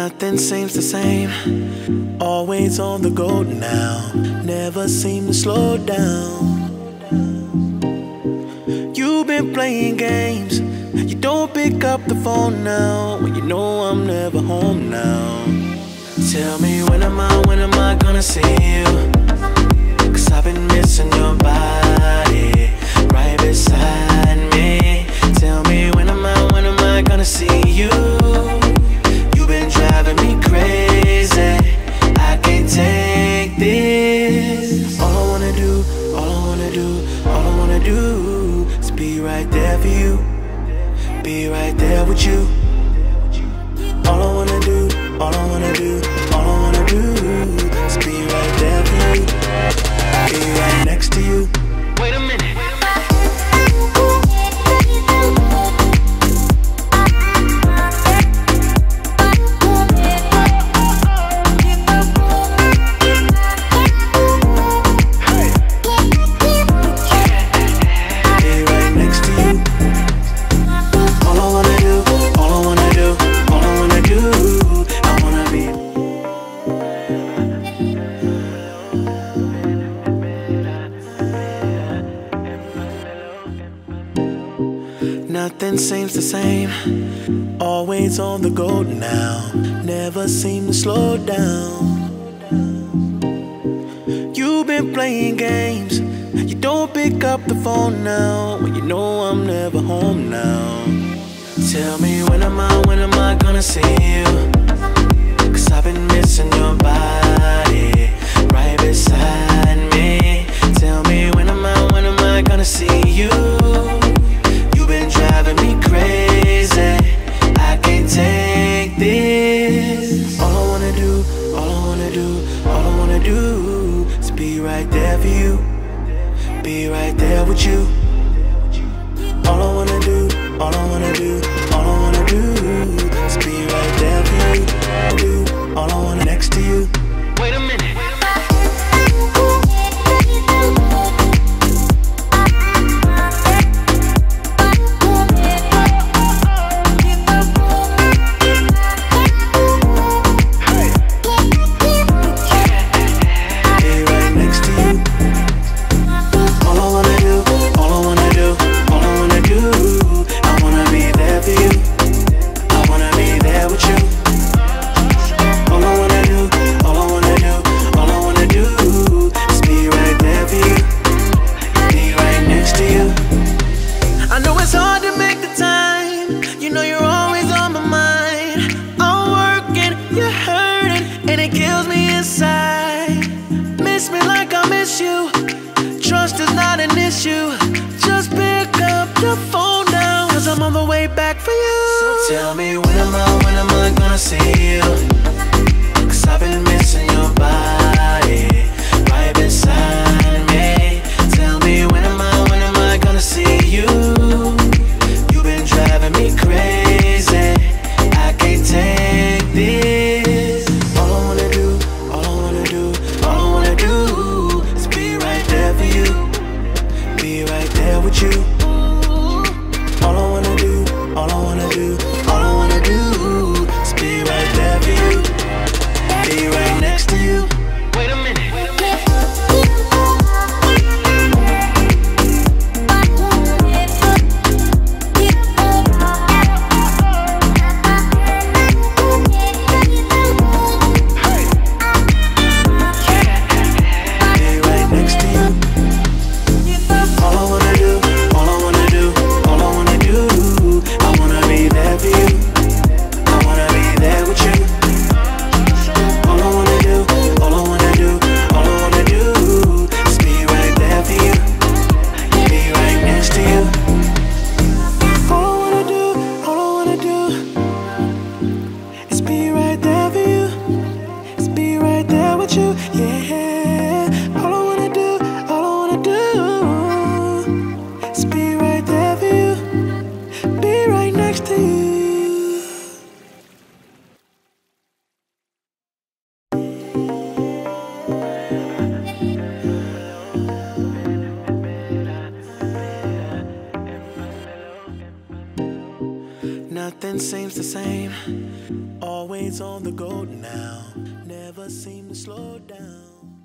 Nothing seems the same, always on the go now, never seem to slow down. You've been playing games, you don't pick up the phone now, when you know I'm never home now. Tell me when am I gonna see you? 'Cause I've been missing your body right beside me. Tell me when am I gonna see you? You've been driving me crazy, I can't take this. All I wanna do, all I wanna do, all I wanna do is be right there for you, be right there with you. All I wanna do, all I wanna do, all I wanna do is be right there for you, be right next to you. Wait a minute. Nothing seems the same, always on the go now, never seem to slow down. You've been playing games, you don't pick up the phone now, when you know I'm never home now. Tell me when am I gonna see you? 'Cause I've been missing your body right beside me. Tell me when am I gonna see you? Driving me crazy, I can't take this. All I wanna do, all I wanna do, all I wanna do is be right there for you, be right there with you. All I wanna do, all I wanna do, all I wanna do is be right there for you, do all I wanna next to you. Wait a minute. Tell me when am I gonna see you? 'Cause I've been missing your body right beside me. Tell me when am I gonna see you? You've been driving me crazy, I can't take this. All I wanna do, all I wanna do, all I wanna do is be right there for you, be right there with you. All I wanna do, all I wanna do, all I wanna do is be right there for you, be right nothing seems the same. Always on the go now, never seem to slow down.